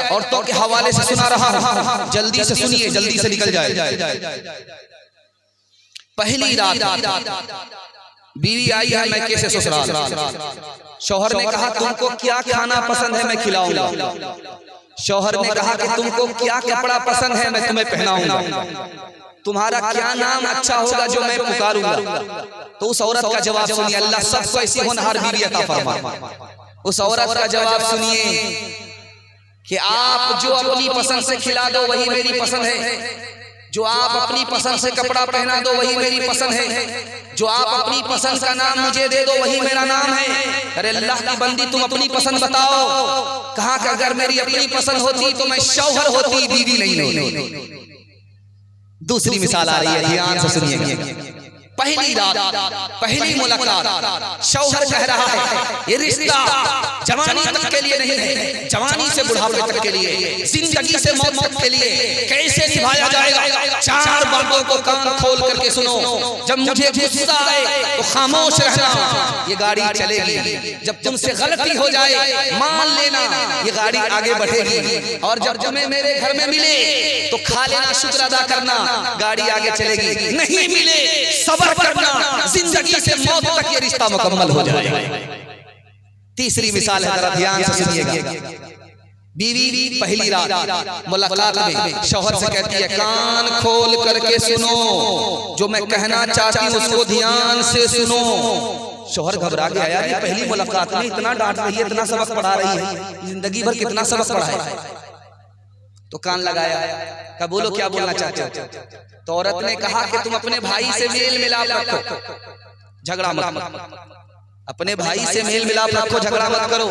औरतों के हवाले से सुना रहा हूं, जल्दी से सुनिए, जल्दी से निकल जाए। पहली रात बीवी आई है, मैं कैसे ससुराल, शौहर ने कहा तुमको क्या खाना पसंद है मैं खिलाऊंगा। शौहर ने कहा कि तुमको क्या कपड़ा पसंद है मैं तुम्हें पहनाऊंगा। तुम्हारा क्या नाम अच्छा होगा जो मैं पुकारूंगा। तो उस औरत का जवाब सुनिए, अल्लाह सबको ऐसी होनहार बीवी अता फरमाए। उस औरत का जवाब सुनिए कि आप जो अपनी पसंद से खिला दो वही मेरी पसंद है, जो आप अपनी पसंद से कपड़ा पहना दो वही मेरी पसंद है, जो आप अपनी पसंद का नाम मुझे दे दो वही मेरा नाम है। अरे अल्लाह की बंदी तुम अपनी पसंद बताओ। कहा कि अगर मेरी अपनी पसंद होती तो मैं शौहर होती, बीवी नहीं। दूसरी मिसाल आ रही है, ध्यान से सुनिए। पहली रात, पहली मुलाकात, शौहर कह रहा है ये रिश्ता जवानी तक के लिए नहीं है, जवानी से बुढ़ापे तक के लिए, जिंदगी से मौत तक के लिए कैसे निभाया जाएगा। चार बातों को कान खोल करके सुनो। जब मुझे गुस्सा आए तो खामोश रहना, ये गाड़ी चलेगी। जब तुमसे गलती हो जाए मान लेना, ये गाड़ी आगे बढ़ेगी। और जब तुम्हें मेरे घर में मिले तो खा लेना, शुक्र अदा करना, गाड़ी आगे चलेगी। नहीं मिले सब्र करना, जिंदगी से मौत तक ये रिश्ता मुकम्मल हो जाएगा। तीसरी मिसाल है, जरा ध्यान से सुनिएगा। बीवी पहली रात मुलाकात में शौहर से कहती है कान खोल करके सुनो, जो मैं कहना चाहती हूँ उसको ध्यान से सुनो। शौहर घबरा के आया, ये पहली मुलाकात में इतना डांट रही है, इतना सबक पढ़ा रही है, जिंदगी भर कितना सबक पढ़ा है। तो कान लगाया, क्या बोलो, क्या बोलना चाहते हो। तो औरत ने कहा कि तुम अपने भाई से मेल मिलाप रखो, झगड़ा मत। अपने भाई से मेल मिलाप रखो, झगड़ा मत करो,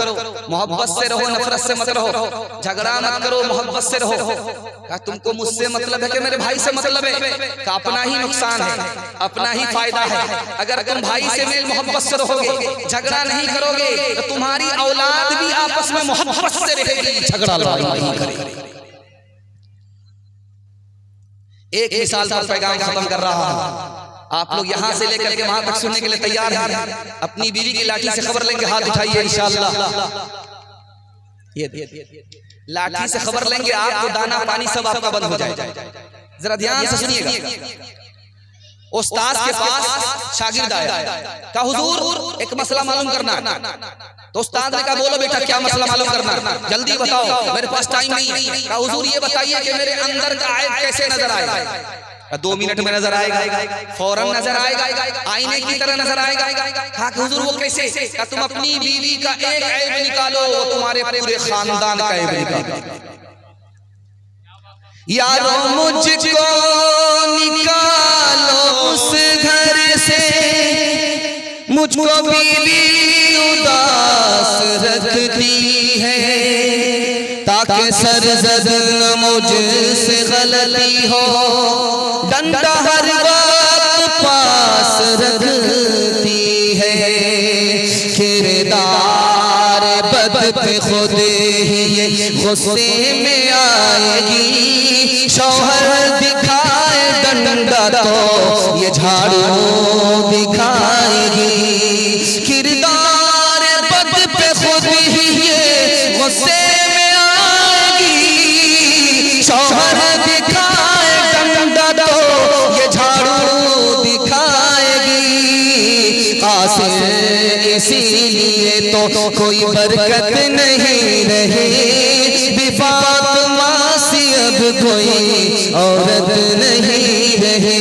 मोहब्बत से रहो, नफरत से मत रहो। झगड़ा मत करो, मोहब्बत से रहो। तुमको मुझसे मतलब है कि मेरे भाई से मतलब है, का अपना ही नुकसान है, अपना ही फायदा है। अगर तुम भाई से मेल मोहब्बत से रहोगे, झगड़ा नहीं करोगे, तो तुम्हारी औलाद भी आपस में मोहब्बत से रहेगी, झगड़ा नहीं करेगी। एक मिसाल पर पैगाम खत्म कर रहा हूं। आप लोग यहां से लेकर के वहां तक सुनने के लिए तैयार हैं। अपनी बीवी की लाठी से खबर लेंगे, हाथ उठाइए इंशाअल्लाह। ये लाठी से खबर लेंगे, आपको दाना पानी सब आपका बंद हो जाएगा। जरा ध्यान से सुनिएगा। उस्ताद के पास शागिर्द आया, कहा हुजूर एक मसला मालूम करना। तो उस्ताद ने कहा बोलो बेटा क्या मसला मालूम करना, जल्दी बताओ, मेरे पास टाइम नहीं है। कहा हुजूर ये बताइए कि मेरे अंदर का ऐब कैसे नजर आएगा। 2 मिनट में नजर आएगा, फौरन नजर आएगा, आईने की तरह नजर आएगा। कहा कि हुजूर वो कैसे। कहा तुम अपनी बीवी का एक ऐब निकालो, वो तुम्हारे पूरे खानदान का ऐब निकालो। यारो मुझको निकालो उस घर से, मुझको बीवी उदास रखती है, ताकि सरजद न मुझसे गलती हो, डंडा हर वक्त पास रखती है। किरदार बद पे खुद ही गुस्से में आएगी, शौहर दिखाए डंडा तो ये झाड़ू दिखाएगी। किरदार बद पे खुद ही ये गुस्से में आएगी, शौहर दिखाए डंडा तो ये झाड़ू दिखाएगी। कासिर इसीलिए तो कोई बरकत नहीं रही, फातिमा सी अब कोई औरत नहीं रही।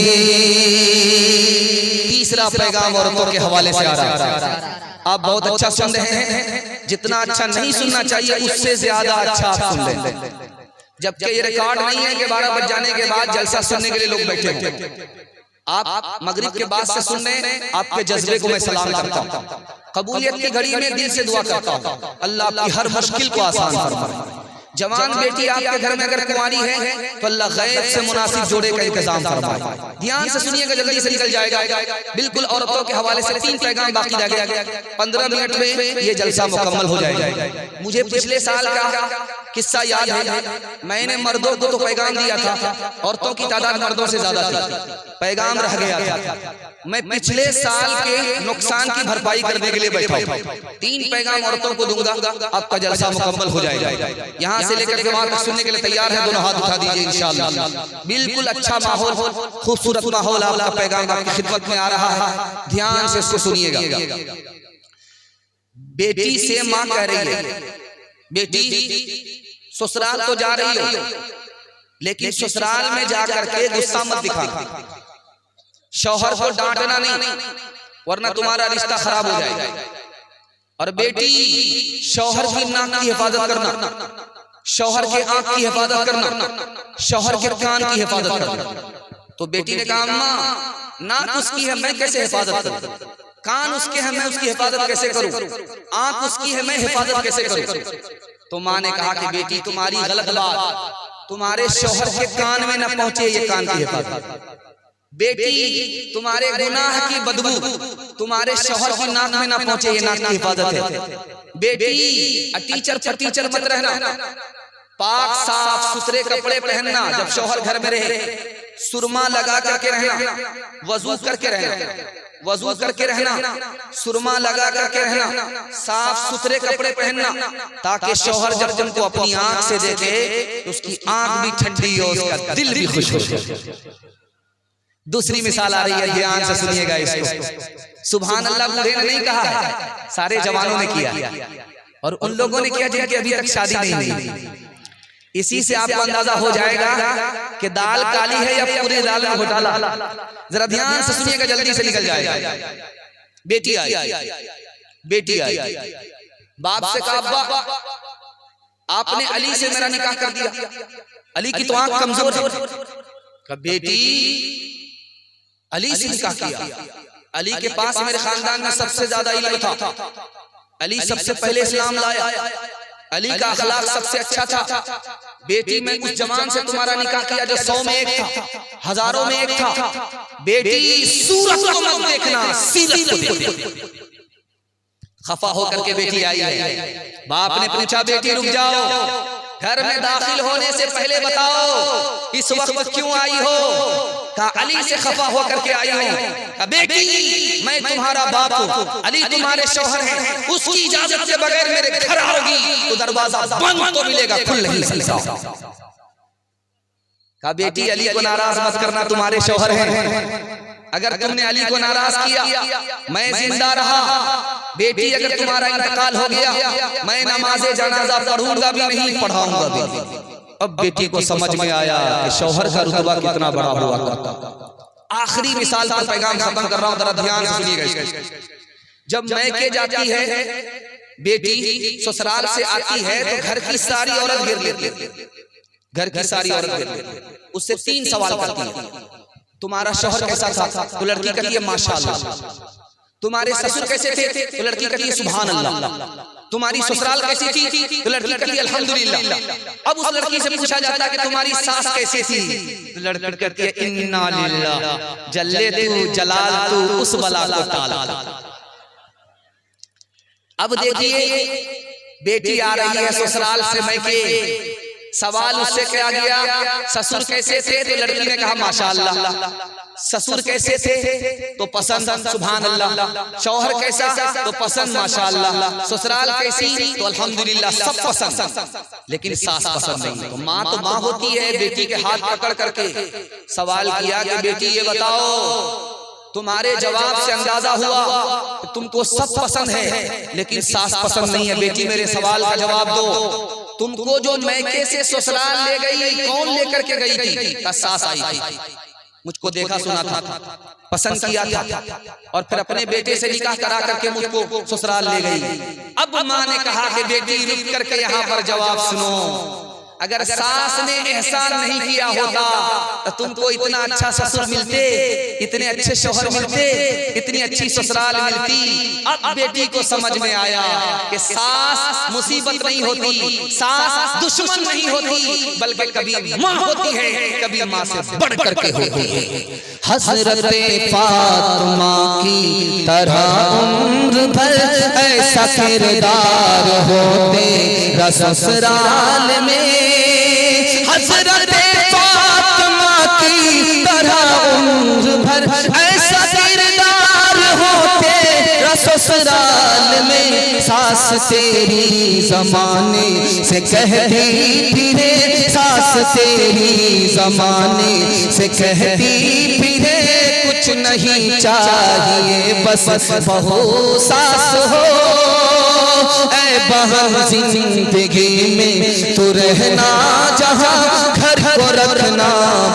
तीसरा पैगाम औरतों के हवाले से आ रहा है। आप बहुत अच्छा सुन रहे हैं, जितना अच्छा नहीं सुनना चाहिए उससे ज्यादा अच्छा आप सुन रहे हैं। जबकि ये रिकॉर्ड नहीं है कि 12 बज जाने के बाद जलसा सुनने के लिए लोग बैठे हों। आप मगरिब के बाद से सुन रहे हैं, आपके जज्बे को मैं सलाम करता हूँ। कबूलियत की घड़ी में दिल से दुआ करता हूँ, अल्लाह आपकी हर मुश्किल को आसान फरमाए। जवान बेटी आपके घर में अगर कुंवारी है तो अल्लाह गैब से मुनासिब जोड़े का इंतजाम फरमाए। ध्यान से सुनिएगा, जल्दी से निकल जाएगा। बिल्कुल औरतों के हवाले से 3 पैगाम बाकी रह गया। 15 मिनट में ये जलसा मुकम्मल हो जाएगा। मुझे पिछले साल का किस्सा याद है। मैंने मर्दों को तो पैगाम दिया था, औरतों की तादाद मर्दों से ज्यादा थी, पैगाम रह गया था। मैं पिछले साल के नुकसान की भरपाई करने के लिए बैठा हूं। 3 पैगाम औरतों को दूंगा, आपका जलसा मुकम्मल हो जाएगा। यहाँ से लेकर के वहां तक सुनने के लिए तैयार है, दोनों हाथ उठा दीजिए इंशाअल्लाह। बिल्कुल अच्छा माहौल, खूबसूरत माहौल आपका पैगाम आपकी खिदमत में आ रहा है, ध्यान से इसको सुनिएगा। बेटी से माँ कह रही है, बेटी ससुराल तो जा रही हो, लेकिन ससुराल में जाकर के गुस्सा मत दिखाना, शौहर को डांटना नहीं, वरना तुम्हारा रिश्ता खराब हो जाएगा। और बेटी शौहर की नाक की हिफाजत करना, शौहर के आंख की हिफाजत करना, शौहर के कान की हिफाजत करना। तो बेटी ने कहा अम्मा नाक उसकी है, मैं कैसे हिफाजत करूं? कान उसके हैं, मैं उसकी हिफाजत कैसे करूं? आंख उसकी है, मैं हिफाजत कैसे करूं? तो माँ ने कहा कि बेटी तुम्हारी गलत बात, तुम्हारे शौहर के कान में न पहुंचे ये कान की हिफाजत। बेटी तुम्हारे गुनाह की बदबू तुम्हारे शौहर की नाक में ना पहुंचे ये नाक की हिफाजत है। बेटी टीचर फटीचर मत रहना, पाक साफ सुथरे कपड़े पहनना, जब शौहर घर में रहे सुरमा लगा करके रहना, वजू करके रहना, वजू करके रहना, सुरमा लगा करके रहना, साफ सुथरे कपड़े पहनना, ताकि शौहर जब तुमको अपनी आंख से देखे तो उसकी आंख भी ठंडी हो, उसका दिल भी खुश हो। दूसरी मिसाल आ रही है, ध्यान से सुनिएगा इसको। सुभान अल्लाह बूढ़े ने नहीं कहा है, सारे जवानों ने किया, और उन लोगों ने किया जिनकी अभी तक शादी नहीं हुई। इसी से आपको अंदाजा हो जाएगा कि दाल काली है या पूरी दाल में घोटाला। जरा ध्यान से सुनिएगा, जल्दी से निकल जाएगा। बेटी आई, बेटी आई, बाप से कहा अब्बा आपने अली से मेरा निकाह कर दिया, अली की तो आंख कमजोर है। बेटी अली से निकाह किया, अली के पास मेरे खानदान में सबसे ज्यादा इल्म था, अली सबसे पहले इस्लाम लाया, अली का अखलाक सबसे अच्छा था। बेटी मैं उस जवान से तुम्हारा निकाह किया जो 100 में एक था, हजारों में एक था। बेटी सूरत को मत देखना, सीरत को देखना। खफा होकर के बेटी आई है, बाप ने पूछा बेटी रुक जाओ, घर में दाखिल होने से पहले बताओ इस वक्त क्यों आई हो? कहा अली से खफा होकर के आई हो। बेटी मैं तुम्हारा बाप हूँ, अली तुम्हारे शौहर हैं, उसकी इजाजत के बगैर मेरे घर आओगी तो दरवाजा बंद तो मिलेगा, खुल नहीं सकता। कहा बेटी अली को नाराज मत करना, तुम्हारे शौहर हैं, अगर तुमने अली को नाराज किया मैं जिंदा रहा, बेटी अगर तुम्हारा इंतकाल हो गया मैं नमाज़े जनाजा पढ़ूंगा भी नहीं, पढ़ाऊंगा भी। अब बेटी को समझ में आया कि शौहर का रुतबा कितना बड़ा हुआ करता। आखिरी मिसाल पर पैगाम खत्म कर रहा हूं, जरा ध्यान से सुनिएगा। जब मैके जाती है बेटी, ससुराल से आती है तो घर की सारी औरत गिर लेती, घर की सारी औरत गिर लेती, उससे 3 सवाल करती है। तुम्हारा शौहर कैसा था? तो लड़की कहती है माशाअल्लाह। तुम्हारे ससुर कैसे थे? तो लड़की कहती है सुभान अल्लाह। तुम्हारी ससुराल कैसी थी? तो लड़की कहती है अल्हम्दुलिल्लाह। अब उस लड़की से पूछा जाता है कि तुम्हारी सास कैसी थी? तो लड़की कहती है इन्ना लिल्लाह जल्ले तू जलाल तू उस बला को टाला। अब देखिए बेटी आ रही है ससुराल से मैके, सवाल उससे क्या गया ससुर कैसे थे? तो लड़की ने कहा माशाअल्लाह। ससुर कैसे थे? तो पसंद सुभान अल्लाह। शौहर कैसा? तो पसंद माशाअल्लाह। ससुराल कैसी? तो अल्हम्दुलिल्लाह सब पसंद, लेकिन सास पसंद नहीं। तो माँ तो माँ होती है, बेटी के हाथ पकड़ करके सवाल किया कि बेटी ये बताओ, तुम्हारे जवाब से अंदाजा हुआ कि तुमको सब पसंद है लेकिन सास पसंद नहीं है। बेटी मेरे सवाल का जवाब दो, तुमको जो मैके से ससुराल ले गई कौन लेकर के गई थी? का सास आई थी, मुझको देखा सुना था, पसंद किया था और फिर अपने बेटे से निकाह करा करके मुझको ससुराल ले गई। अब माँ ने कहा कि बेटी रुक करके यहाँ पर जवाब सुनो, अगर सास ने एहसान नहीं किया होता तो तुमको इतना अच्छा ससुर मिलते, इतने अच्छे शौहर मिलते, इतनी अच्छी ससुराल मिलती। अब बेटी को समझ में आया कि सास मुसीबत नहीं होती, सास दुश्मन नहीं होती, बल्कि कभी माँ होती है, कभी माँ से बढ़ करके होती है। हज़रत फातिमा की तरह उम्र भर ऐसा किरदार होते ससुराल में, हज़रत फातिमा की तरह उम्र भर ऐसा किरदार होते ससुराल में। सास सास तेरी जमाने से कहती फिरे, सास तेरी जमाने से कहती फिरे, कुछ नहीं चाहिए बस बहू सास हो। ऐ बहन जिंदगी में तू रहना जहाँ, घर को रखना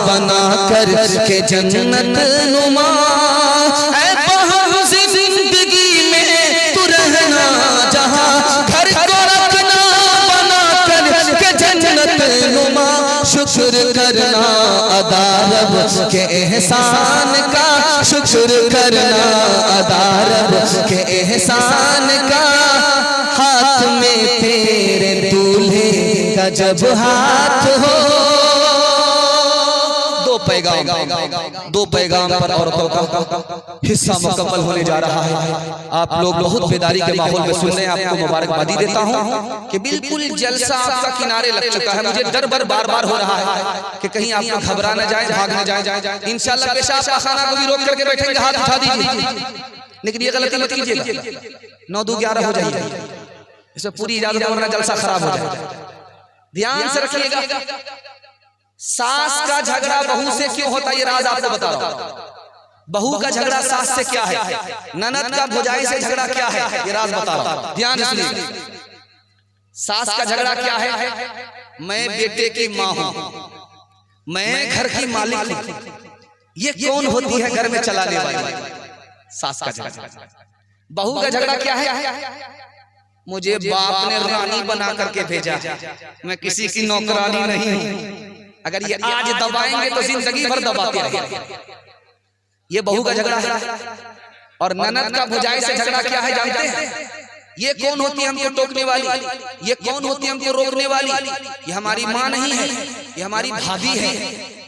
बना कर के जन्नत नुमा। ऐ बहन जिंदगी में तू रहना जहाँ, घर को रखना बना कर के जन्नत नुमा। शुक्र करना अदा रब के एहसान का, शुक्र करना अदा रब के एहसान का। हाथ में तेरे दूल्हे का जब हाथ हो। दो पैगाम पर औरतों का हिस्सा मुकम्मल होने जा रहा है। आप लोग बहुत बेदारी के माहौल में सुन रहे हैं, आपको मुबारकबादी देता हूँ कि बिल्कुल जलसा आपका किनारे लग चुका है। मुझे डर बार बार हो रहा है कि कहीं आप लोग घबरा न जाए, भाग न जाए। इंशाल्लाह पेशाब पाखाना को भी रोक करके बैठेंगे, हाथ उठा दीजिए, लेकिन ये गलती मत कीजिएगा, 9-2-11 हो जाएगी, इसमें पूरी इजाजत वरना जलसा खराब हो जाएगा। ध्यान से रखिएगा, सास का झगड़ा बहू से क्यों होता है ये राज आपको बता रहा हूं। बहू का झगड़ा सास से क्या है, ननद का भौजाई से झगड़ा क्या है ये राज बता रहा हूं। ध्यान सुनिए, सास का झगड़ा क्या है, मैं बेटे की माँ हूं, मैं घर की मालिक हूं, ये कौन होती है घर में चलाने वाली, सास का झगड़ा। बहू का झगड़ा क्या है, मुझे बाप ने रानी बना करके भेजा, मैं किसी की नौकरानी नहीं हूं। अगर ये आज दबाएंगे तो जिंदगी भर दबाते रहेंगे। ये बहू का झगड़ा है। और ननद का भौजाई से झगड़ा क्या है जानते हैं, ये कौन होती है हमको टोकने वाली, ये कौन होती है हमको रोकने वाली, ये हमारी माँ नहीं है, ये हमारी भाभी है,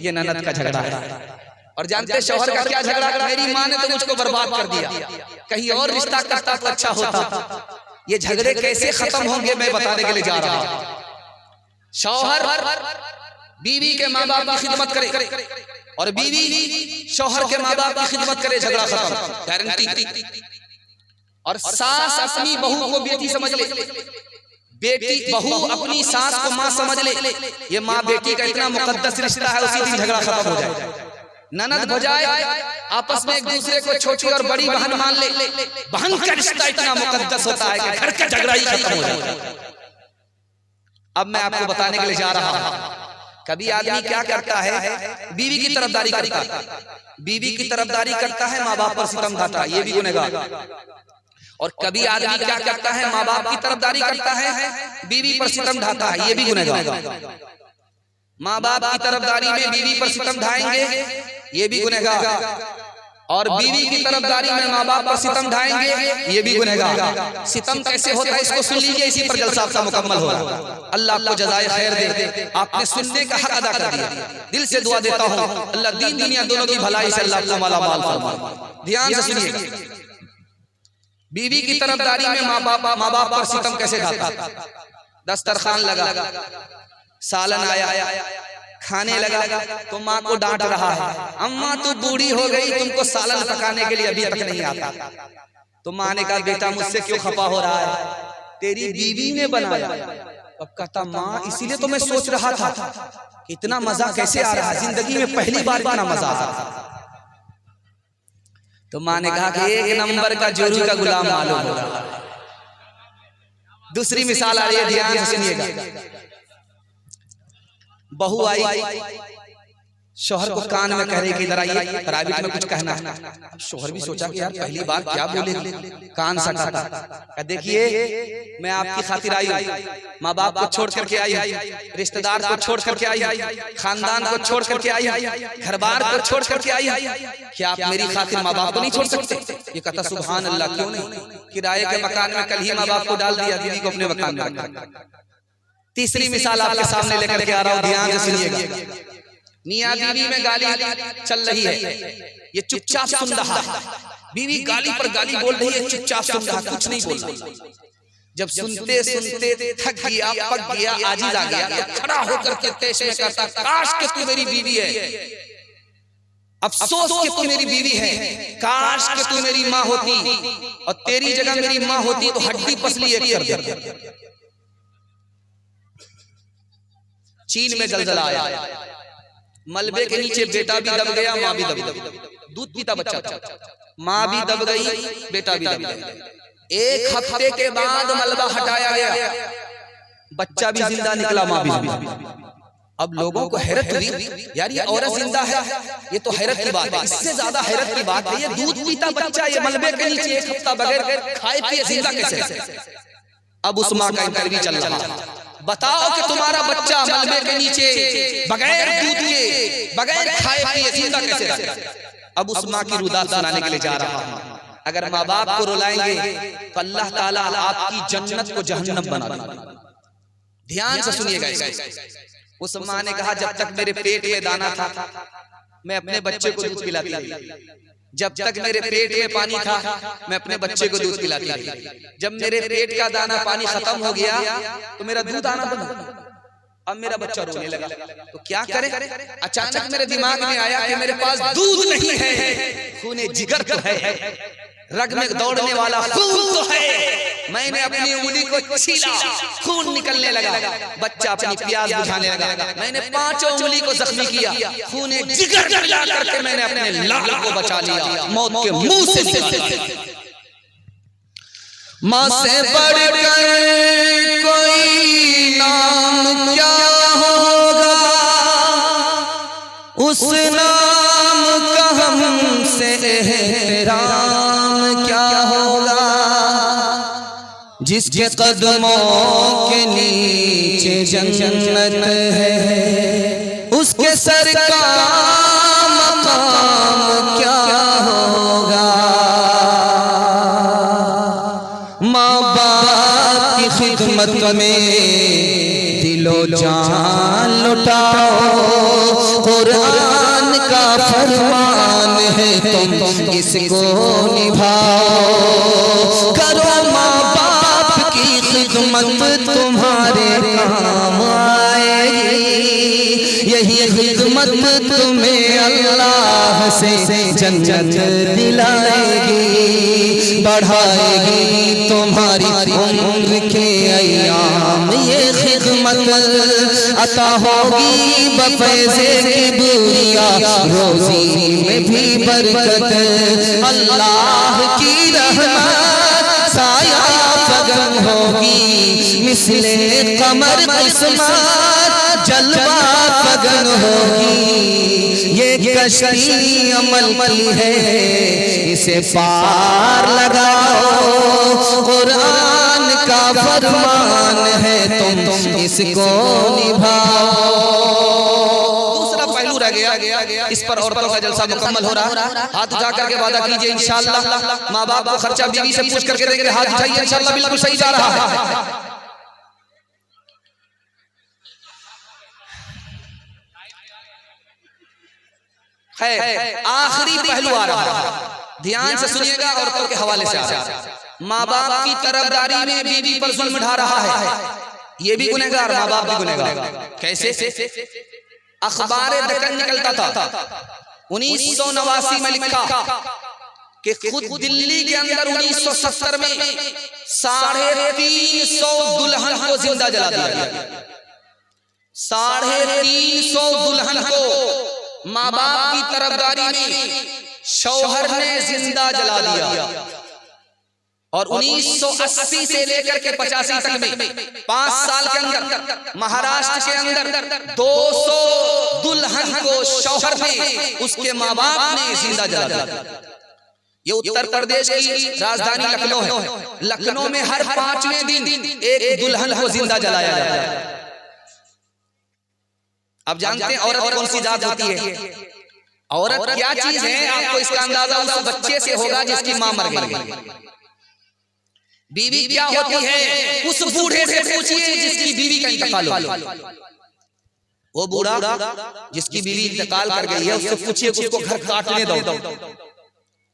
ये ननद का झगड़ा है। और जानते हैं शौहर का क्या झगड़ा, मेरी माँ ने तो मुझको बर्बाद कर दिया, कहीं और रिश्ता करता तो अच्छा होता। ये झगड़े कैसे खत्म होंगे मैं बताने के लिए जा रहा हूं। शौहर बीवी के माँ बाप की खिदमत करे और बीवी शौहर के माँ बाप की खिदमत करे, झगड़ा खत्म गारंटी। और सास अपनी बहू को बेटी समझ ले, बेटी बहू अपनी सास को माँ समझ ले, ये माँ बेटी का इतना मुकद्दस रिश्ता है, उसी दिन झगड़ा खत्म हो जाए। ननद भौजाई आपस में एक दूसरे को छोटी और बड़ी बहन मान ले, बहन का रिश्ता इतना मुकद्दस होता है कि घर का झगड़ा ही खत्म हो जाए। अब मैं आपको बताने के लिए जा रहा हूं, कभी आदमी क्या करता है, बीवी की तरफदारी करता है, बीवी की तरफदारी करता है, माँ बाप पर सितम ढाता है, ये भी गुनहगार। और कभी आदमी क्या करता है, माँ बाप की तरफदारी करता है, बीवी पर सितम ढाता है, ये भी गुनहगार। माँ बाप की तरफदारी में बीवी पर सितम ढाएंगे, ये भी गुनहगार। और बीवी की तरफदारी में माँ बाप पर सितम ढाएंगे, ये भी गुनहगार। सितम कैसे होता है इसको सुन लीजिए, इसी पर जलसा आपका मुकम्मल होगा। अल्लाह आपको जज़ाए खैर दे, आपने सुनने का हक अदा कर दिया। दिल से दुआ देता हूँ अल्लाह दीन दुनिया दोनों की भलाई से अल्लाह को माला माल फरमाए। ध्यान से सुनिए, बीवी की तरफदारी में माँ बाप पर सितम कैसे ढाता। दस्तरखान लगा, सालन आया, खाने लगा तो माँ को डांट रहा है, अम्मा तू बूढ़ी हो गई, तुमको सालन पकाने के लिए अभी तक नहीं आता। तो माँ ने कहा बेटा मुझसे क्यों खफा हो रहा है, तेरी बीवी ने बनाया। अब कहता माँ इसीलिए तो मैं सोच रहा था इतना मजा कैसे आ रहा है, जिंदगी में पहली बार इतना मजा आ रहा। तो माँ ने कहा कि एक नंबर का जोरू का गुलाम मालूम हो रहा है। दूसरी मिसाल आ रही है, ध्यान से सुनिएगा। बहू आई, शौहर को कान में कह रही कि इधर आइए, प्राइवेट में कुछ कहना है। शौहर भी सोचा कि यार पहली बार क्या बोलेगी, कान सटा था। देखिए मैं आपकी खातिर आई हूँ, माँ बाप को छोड़ करके आई, रिश्तेदार को छोड़ करके आई, खानदान को छोड़ करके आई, घर बार को छोड़ करके आई, क्या आप मेरी खातिर माँ बाप को नहीं छोड़ सकते। ये कहता सुभान अल्लाह, क्यों नहीं, किराए के मकान में कल ही माँ बाप को डाल दिया, बीवी को अपने मकान में रखा। तीसरी मिसाल आपके सामने लेकर के आ रहा हूं, ध्यान से सुनिएगा। मियां बीवी में गाली चल रही है, ये चुपचाप सुन रहा है। बीवी गाली पर गाली बोल रही है, चुपचाप सुन रहा, कुछ नहीं बोल रहा। जब सुनते सुनते थक गया, पक गया, आजिज आ गया, तो खड़ा होकर के तेश में कहता काश कि तू मेरी बीवी है, अफसोस कि तू मेरी बीवी है, काश कि तू मेरी माँ होती और तेरी जगह मेरी माँ होती तो हड्डी पसली एक कर देती। चीन में जलजला आया, मलबे के नीचे बेटा भी दब गया, माँ भी दब गई। दूध पीता बच्चा था, माँ भी दब गई, बेटा भी दब गया। एक हफ्ते के बाद मलबा हटाया गया, बच्चा भी जिंदा निकला, माँ भी जिंदा। अब लोगों को हैरत हुई, यार ये औरत जिंदा है, ये तो हैरत की बात है। इससे ज्यादा हैरत की बात है, ये दूध पीता बच्चा ये मलबे के नीचे एक हफ्ता बगैर खाए पिए जिंदा कैसे? अब उस माँ का इंटरव्यू चल रहा है, बताओ कि तुम्हारा बच्चा मलबे के नीचे बगैर दूध के बगैर खाए पिए जिंदा कैसे रहे? अब उस माँ की रुदात सुनाने के लिए जा रहा हूं। अगर माँ बाप को रुलाएंगे तो अल्लाह ताला आपकी जन्नत को जहन्नम बना देगा। ध्यान से सुनिएगा। उस माँ ने कहा, जब तक मेरे पेट में दाना था मैं अपने बच्चे को दूध पिलाती थी, जब तक मेरे पेट में पानी था मैं अपने बच्चे को दूध पिलाती थी। जब मेरे पेट का दाना पानी खत्म हो गया तो मेरा दूध आना बंद हो गया। अब मेरा बच्चा रोने लगा, तो क्या करे? अचानक मेरे दिमाग में आया कि मेरे पास दूध नहीं है, खूने जिगर तो है, रग में दौड़ने वाला खून तो है। मैंने अपनी उंगली को छीला, खून निकलने लगा, बच्चा अपनी प्यास बुझाने लगा। मैंने पांचों उंगली को जख्मी किया, खूने जिगर मिला करके मैंने अपने लाल को बचा लिया, मौत के मुंह से निकाला। माँ से बढ़कर कोई नाम क्या होगा, उस नाम का हमसे एहतराम क्या होगा, जिसके कदमों के नीचे जन्नत है, उसके सर का मकाम क्या होगा। माँ बाप की खिदमत में दिलो जान लुटाओ, कुरान का फरमान है तुम इसको निभाओ। करो माँ बाप की खिदमत तुम्हारे काम आएगी, यही खिदमत तुम्हें अल्लाह से जन्नत दिलाएगी, बढ़ाएगी तुम्हारी उम्र के अय्याम। ये खिदमत अता होगी बफैज़े किबरिया, रोज़ी में भी बरकत, अल्लाह की रहमत साया फगन होगी, मिसले कमर किस्मत जलवा फगन होगी। ये कश्ती अमल की है, इसे पार लगाओ, कुरान का फरमान है तुम इसको निभाओ। दूसरा पहलू रह गया, इस पर औरतों का जलसा मुकम्मल हो रहा। हाथ उठा करके वादा कीजिए इंशाअल्लाह माँ बाप को खर्चा बीवी से पूछ करके देंगे। हाथ उठाइए, इंशाअल्लाह बिल्कुल सही जा रहा है। आखिरी पहलू आ रहा है, ध्यान से सुनिएगा, औरतों के हवाले से आ रहा है। माँ बाप की तरफदारी में बीवी पर जुल्म ढा रहा है, ये भी गुनहगार, माँ बाप भी गुनहगार। कैसे? अखबार दक्कन निकलता था 1989 में लिखा कि खुद दिल्ली के अंदर 1970 में 350 दुल्हन को जिंदा जला दिया गया। 350 दुल्हन को माँ बाप की तरफदारी में शौहर ने जिंदा जला दिया। और 1980 से लेकर के 85 तक में 5 साल के अंदर महाराष्ट्र के अंदर 200 दुल्हन को शौहर ने, उसके माँ बाप ने जिंदा जला दिया। ये उत्तर प्रदेश की राजधानी लखनऊ है। लखनऊ में हर 5वें दिन एक दुल्हन को जिंदा जलाया जाता है। अब जानते हैं औरत कौन सी जात होती है? औरत क्या चीज है, आपको इसका अंदाजा उस बच्चे से होगा जिसकी मां मर गई। बीवी क्या होती है, उस बूढ़े से पूछिए जिसकी बीवी का इंतकाल हो गया। वो बूढ़ा जिसकी बीवी इंतकाल कर गई है, उससे पूछिए उसको घर काटने दो,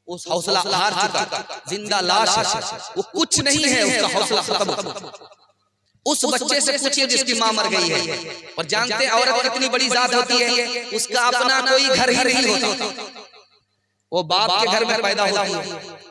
उस हौसला हार चुका, जिंदा लाश है, वो कुछ नहीं है, उसका हौसला खत्म। उस बच्चे से पूछिए जिसकी मां मर गई है। और जानते हैं औरत कितनी बड़ी जात होती है, उसका अपना कोई घर ही नहीं होता। वो बाप के घर में पैदा होती है।